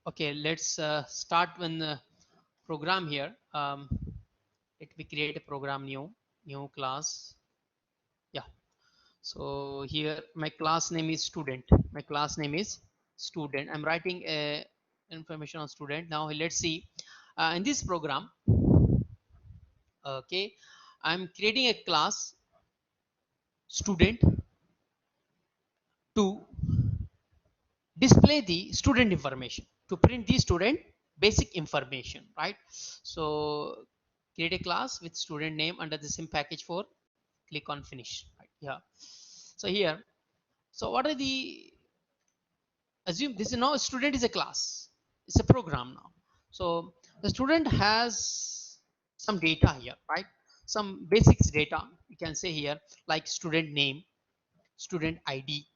Okay, let's start with the program here. Let me create a program, new class. Yeah. So here my class name is student. My class name is student. I'm writing information on student. Now let's see. In this program, okay, I'm creating a class student to display the student information, to print the student basic information, right? So create a class with student name under the sim package 4. Click on finish, right? Yeah. So here, so what are the, assume this is now student is a class, it's a program now. So the student has some data here, right? Some basics data you can say here, like student name, student id,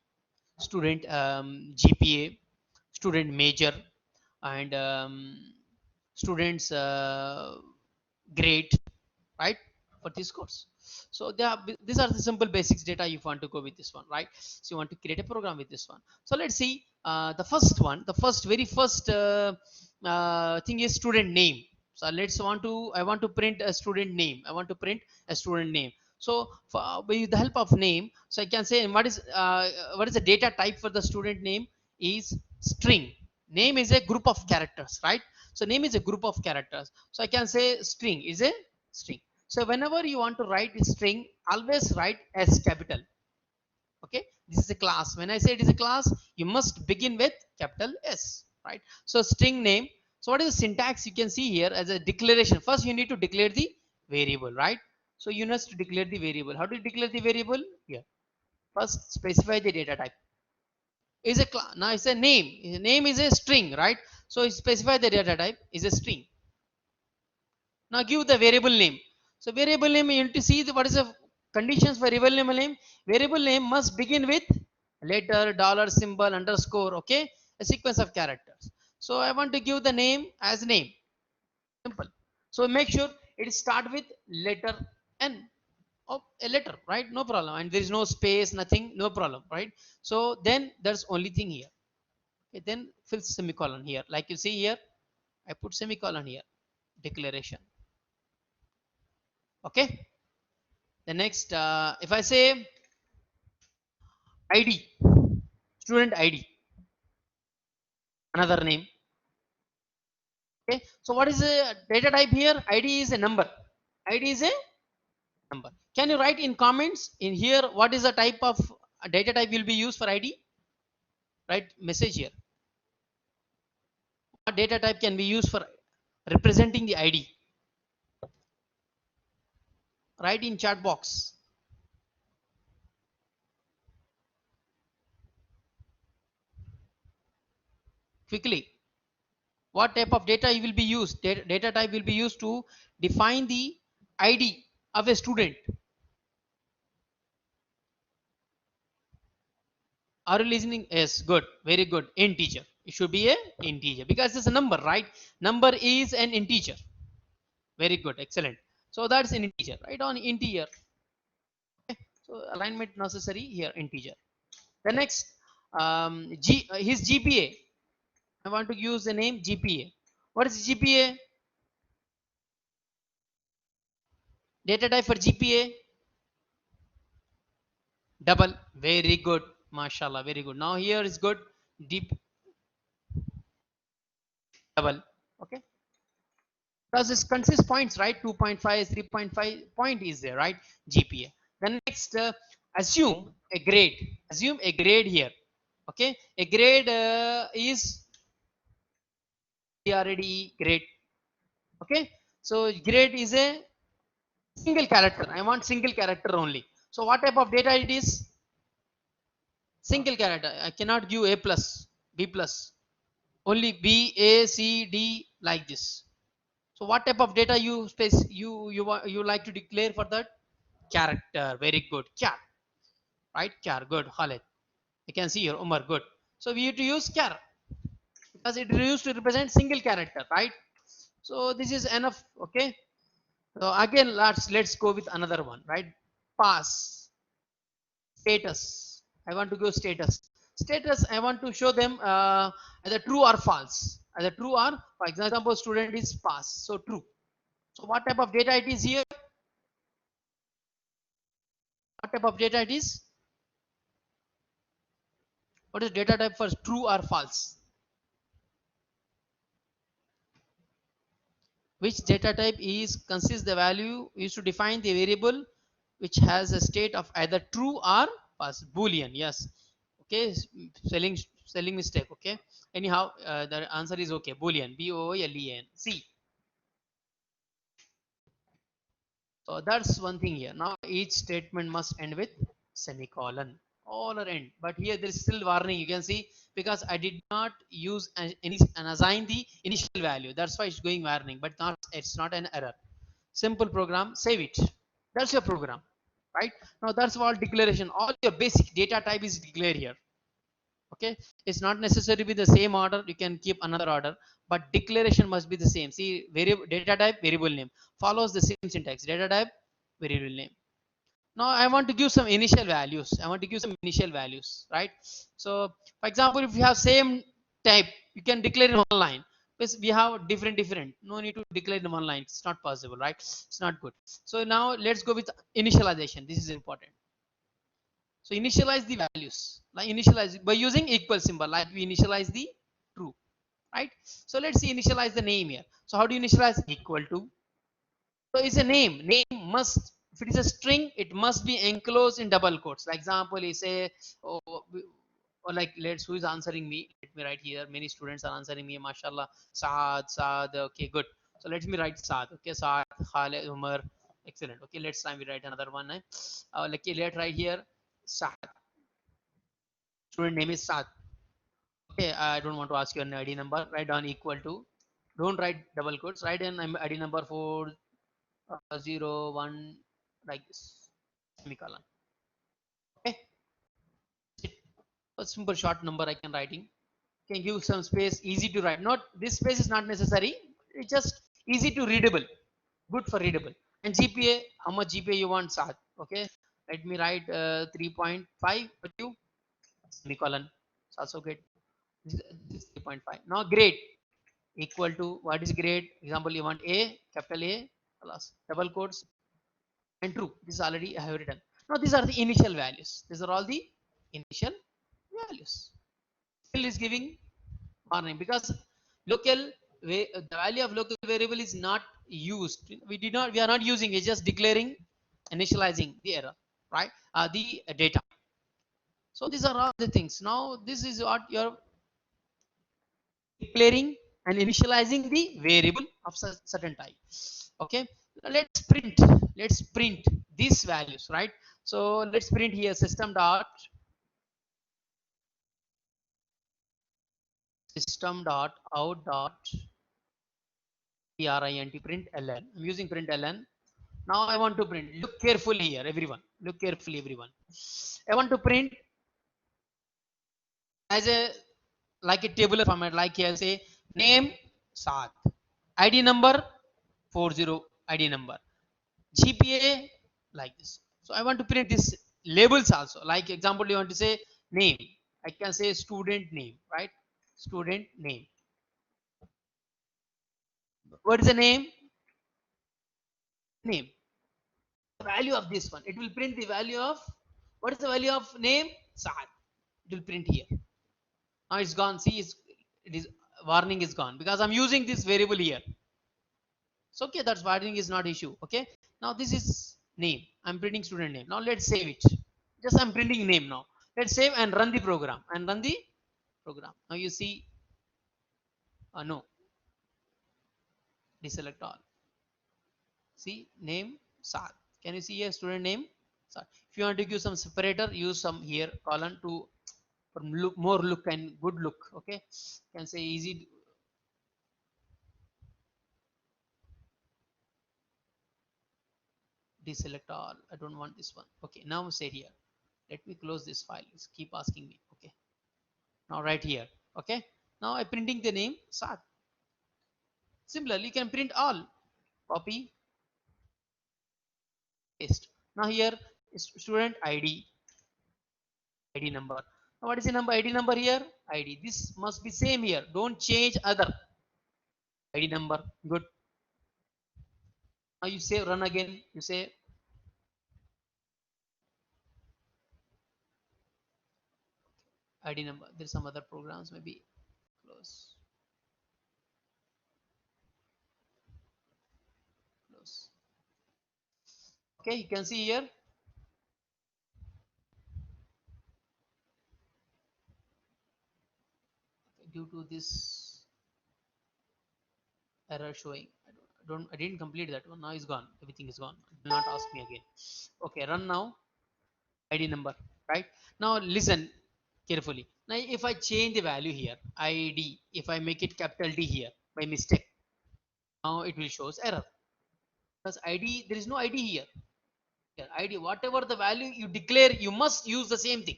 student GPA, student major, and students grade, right, for this course. So these are the simple basics data you want to go with this one, right? So you want to create a program with this one. So let's see, the first one, the very first thing is student name. So let's want to, I want to print a student name, I want to print a student name. So with the help of name, so I can say what is the data type for the student name is string. Name is a group of characters, right? So name is a group of characters, so I can say string is a string. So whenever you want to write a string, always write S capital. Okay, this is a class. When I say it is a class, you must begin with capital S, right? So string name. So what is the syntax you can see here as a declaration? First you need to declare the variable, right? So you must declare the variable. How do you declare the variable? Here, first specify the data type. Is a class, now it's a name. Name is a string, right? So you specify the data type is a string. Now give the variable name. So variable name, you need to see what is the conditions for variable name. Variable name must begin with letter, dollar symbol, underscore, okay, a sequence of characters. So I want to give the name as name, simple. So make sure it start with letter N of a letter, right? No problem, and there is no space, nothing, no problem, right? So then there's only thing here. Okay, then fill semicolon here, like you see here, I put semicolon here, declaration. Okay. The next, if I say id, student id, another name. Okay, so what is the data type here? Id is a number. Id is a number. Can you write in comments in here what is the type of data type will be used for id? Write message here, what data type can be used for representing the id? Write in chat box quickly. What type of data will be used? Data type will be used to define the id of a student. Are you listening? Yes, good, very good. Integer. It should be a integer because it's a number, right? Number is an integer. Very good, excellent. So that's an integer, right? On integer. Okay. So alignment necessary here, integer. The next, his GPA. I want to use the name GPA. What is GPA? Data type for GPA? Double. Very good. Mashallah, very good. Now here is good. Deep double. Okay. Because this consists points, right? 2.5, 3.5 point is there, right? GPA. Then next, assume a grade. Assume a grade here. Okay, a grade is already grade. Okay, so grade is a single character. I want single character only. So what type of data it is? Single character. I cannot give A plus, B plus. Only B, A, C, D like this. So what type of data you like to declare for that? Character. Very good. Char, right? Char. Good. Khaled. You can see here. Umar. Good. So we have to use char because it is used to represent single character, right? So this is enough. Okay. So again, let's go with another one, right? Pass. Status. I want to go status. Status. I want to show them either true or false. either true or, for example, student is pass, so true. So what type of data it is here? What type of data it is? What is data type for true or false? Which data type is consists the value used to define the variable which has a state of either true or false? Boolean, yes. Okay, spelling mistake. Okay, anyhow, the answer is okay. Boolean, Boolean. See, so that's one thing here. Now each statement must end with semicolon. All are end, but here there is still warning. You can see because I did not use any and assign the initial value. That's why it's going warning, but not it's not an error. Simple program, save it. That's your program, right? Now that's all declaration. All your basic data type is declared here. Okay, it's not necessary to be the same order. You can keep another order, but declaration must be the same. See, variable data type, variable name follows the same syntax. Data type, variable name. Now I want to give some initial values. I want to give some initial values, right? So, for example, if you have same type, you can declare in one line. Because we have different. No need to declare in one line. It's not possible, right? It's not good. So now let's go with initialization. This is important. So initialize the values, like initialize by using equal symbol, like we initialize the true, right? So let's see initialize the name here. So how do you initialize? Equal to. So it's a name. Name must, if it is a string, it must be enclosed in double quotes. Like example, you say, oh, or like let's who is answering me? Let me write here. Many students are answering me. Mashallah, Saad. Okay, good. So let me write Saad. Okay, Saad, Khalid, Umar. Excellent. Okay, let's time we write another one. Like let's write here Saad. Student name is Saad. Okay, I don't want to ask you an ID number. Write down equal to. Don't write double quotes. Write an ID number 401 like this. Semicolon. Okay, a simple short number I can writing. Can give some space, easy to write. Not this space is not necessary. It's just easy to readable. Good for readable. And GPA, how much GPA you want, Saad? Okay, let me write 3.5 for you. Semicolon. It's also good. This 3.5. Now grade equal to what is grade? Example, you want A, capital A, plus double quotes and true. This already I have written. Now these are the initial values. These are all the initial values. Still is giving warning because local the value of local variable is not used. We are not using. It's just declaring, initializing the error, right? The data. So these are all the things. Now this is what you're declaring and initializing the variable of certain type. Okay, let's print. Let's print these values, right? So let's print here system.out.print print ln. I'm using print ln. Now I want to print. Look carefully here, everyone. Look carefully, everyone. I want to print as a like a tabular format, like here say name Saad, ID number 40, ID number, GPA like this. So I want to print this labels also. Like example, you want to say name. I can say student name, right? Student name. What is the name? Name. The value of this one. It will print the value of what is the value of name? Saad. It will print here. Now it's gone. See, it is warning is gone because I'm using this variable here. So okay, that's warning is not issue. Okay. Now this is name. I'm printing student name. Now let's save it. Just I'm printing name now. Let's save and run the program and run the program. Now you see, no, deselect all. See name Saad. Can you see a student name? Saad. If you want to give some separator, use some here column to for look more look and good look. Okay, can say easy. Deselect all. I don't want this one. Okay, now say here. Let me close this file. It's keep asking me. Okay, now right here. Okay, now I'm printing the name Saad. Similarly, you can print all. Copy, paste. Now here is student ID, ID number. What is the number? ID number here. ID. This must be same here. Don't change other. ID number. Good. Now you say run again. You say ID number. There's some other programs maybe close. Close. Okay, you can see here. Due to this error showing, I didn't complete that one. Now it's gone. Everything is gone. Do not ask me again. Okay, run now. ID number, right? Now listen carefully. Now if I change the value here, ID, if I make it capital D here by mistake, now it will shows error. Because ID, there is no ID here. Here, ID, whatever the value you declare, you must use the same thing,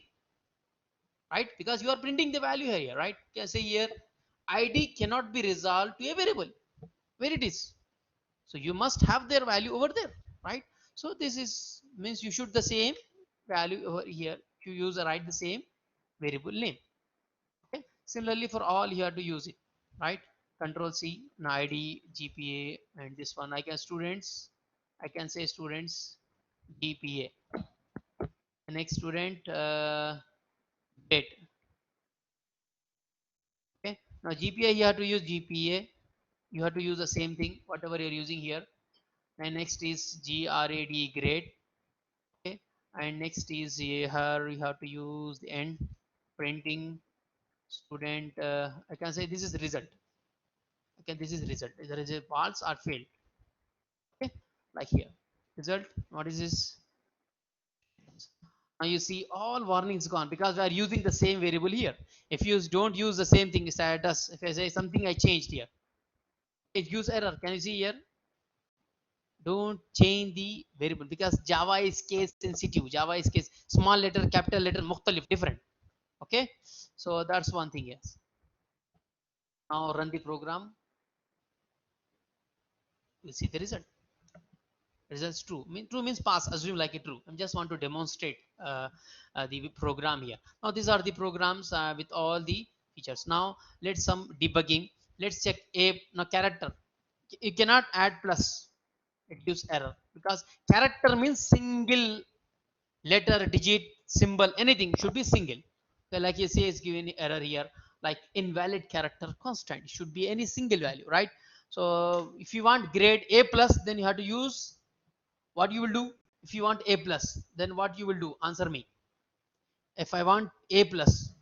right? Because you are printing the value here, right? You can say here, ID cannot be resolved to a variable where it is. So you must have their value over there, right? So this is means you should the same value over here. You use write the same variable name. Okay. Similarly for all you have to use it, right? Control C, ID, GPA, and this one I can students. I can say students GPA. The next student date. Okay. Now GPA you have to use GPA. You have to use the same thing whatever you're using here. And next is GRAD grade. Okay. And next is here you have to use the end printing student. I can say this is the result. Okay, this is result. There is a false or failed. Okay, like here result. What is this? Now you see all warnings gone because we are using the same variable here. If you don't use the same thing status, if I say something I changed here, it gives error. Can you see here? Don't change the variable because Java is case sensitive. Java is case small letter, capital letter, mukhtalif, different. Okay, so that's one thing. Yes. Now run the program. You see the result. Results true. True means pass. Assume like a true. I just want to demonstrate the program here. Now these are the programs with all the features. Now let's some debugging. Let's check a now character. You cannot add plus. It gives error because character means single letter, digit, symbol, anything should be single. So like you say, is given error here, like invalid character constant. It should be any single value, right? So if you want grade A plus, then you have to use what you will do. If you want A plus, then what you will do? Answer me. If I want A plus,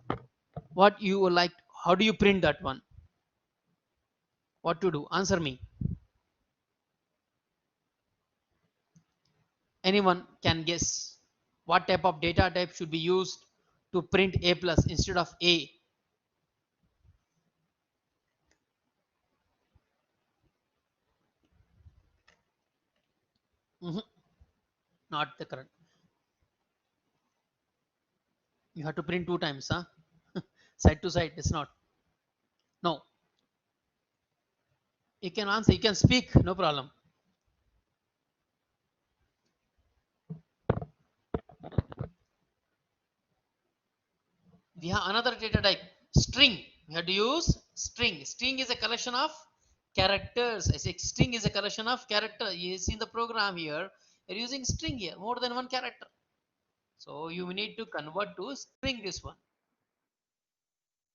what you will like? How do you print that one? What to do? Answer me. Anyone can guess what type of data type should be used to print A plus instead of A? Mhm. Not the correct. You have to print two times, huh? Side to side. It's not. No. You can answer. You can speak. No problem. We have another data type. String. We have to use string. String is a collection of characters. I say string is a collection of character. You see the program here. You're using string here. More than one character. So you need to convert to string this one.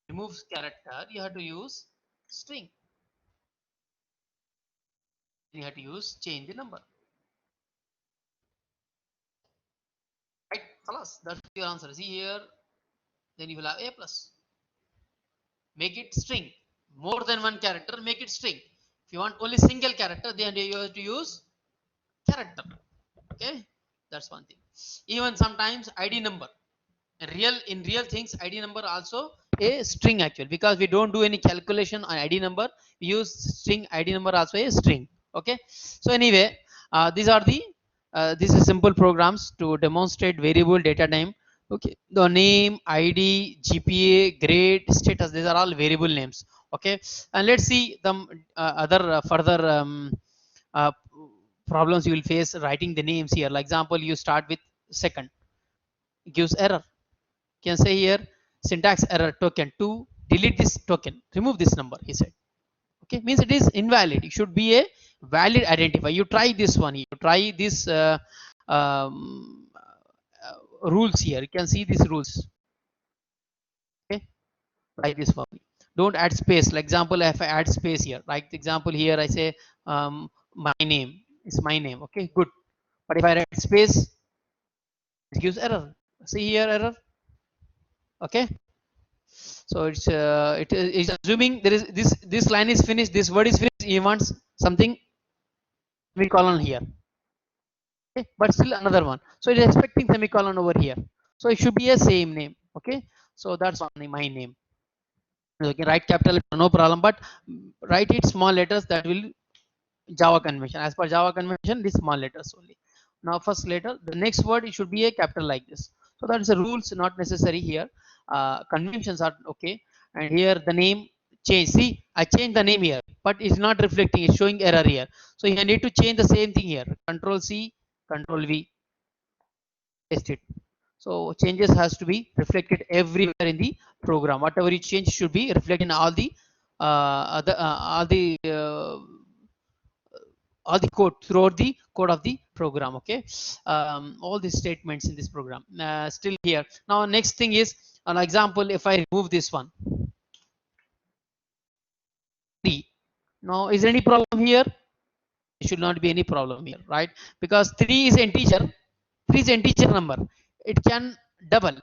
Remove character. You have to use string. You have to use change the number. Right? Khalas. That's your answer. See here. Then you will have A plus. Make it string. More than one character, make it string. If you want only single character, then you have to use character. Okay, that's one thing. Even sometimes ID number. In real things, ID number also a string actually, because we don't do any calculation on ID number. We use string. ID number also a string. Okay. So anyway, these are the these are simple programs to demonstrate variable data type. Okay, the name, ID, GPA, grade, status, these are all variable names. Okay, and let's see the other further uh, problems you will face writing the names here. Like example, you start with second, it gives error. You can say here syntax error token to delete this token, remove this number, he said. Okay, means it is invalid. It should be a valid identifier. You try this one, you try this rules here. You can see these rules. Okay, try this for me. Don't add space. Like example, if I add space here, like example here, I say my name is my name. Okay, good. But if I add space, it gives error. See here error. Okay, so it's assuming there is this line is finished, this word is finished. He wants something semicolon here. Okay, but still another one. So it is expecting semicolon over here. So it should be a same name. Okay, so that's only my name. You can write capital letter, no problem, but write it small letters. That will Java convention. As per Java convention, these small letters only. Now first letter, the next word it should be a capital like this. So that is the rules, not necessary here. Conventions are okay. And here the name change. See, I changed the name here, but it's not reflecting. It's showing error here. So you need to change the same thing here. Control C, Control V, paste it. So changes has to be reflected everywhere in the program. Whatever you change should be reflected in all the all the code throughout the code of the program. Okay, all the statements in this program still here. Now next thing is an example. If I remove this one, 3. Now is there any problem here? There should not be any problem here, right? Because 3 is integer. 3 is integer number. It can double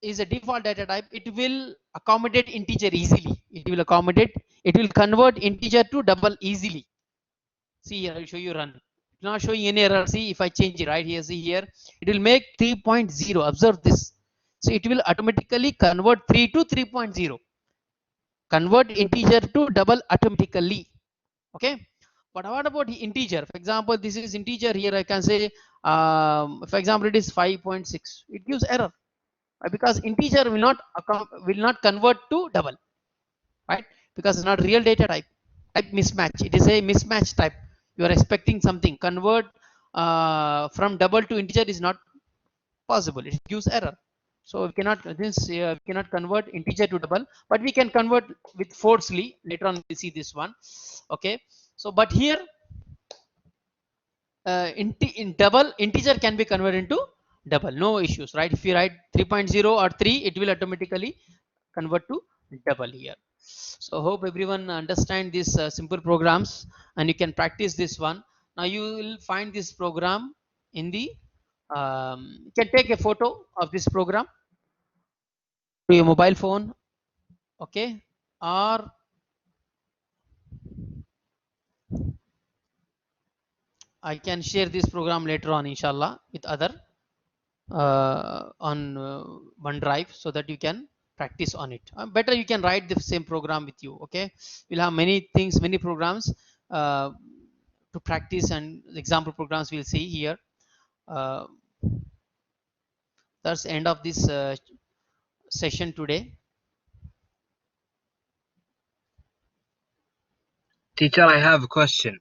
is a default data type. It will accommodate integer easily. It will accommodate, it will convert integer to double easily. See here, I will show you run. It's not showing any error. See if I change it right here, see here, it will make 3.0. Observe this. So it will automatically convert 3 to 3.0. Convert integer to double automatically. Okay. But what about the integer? For example, this is integer here. I can say, for example, it is 5.6. It gives error because integer will not convert to double, right? Because it's not real data type. Type mismatch. It is a mismatch type. You are expecting something. Convert from double to integer is not possible. It gives error. So we cannot we cannot convert integer to double, but we can convert with forcefully. Later on, we see this one. Okay. So, but here in double integer can be converted into double, no issues, right? If you write 3.0 or 3, it will automatically convert to double here. So hope everyone understand these simple programs and you can practice this one. Now you will find this program in the you can take a photo of this program to your mobile phone, okay, or I can share this program later on inshallah with other on OneDrive so that you can practice on it. Better you can write the same program with you. Okay, we'll have many things, many programs to practice, and example programs we'll see here. Uh, that's the end of this session today. Teacher, I have a question.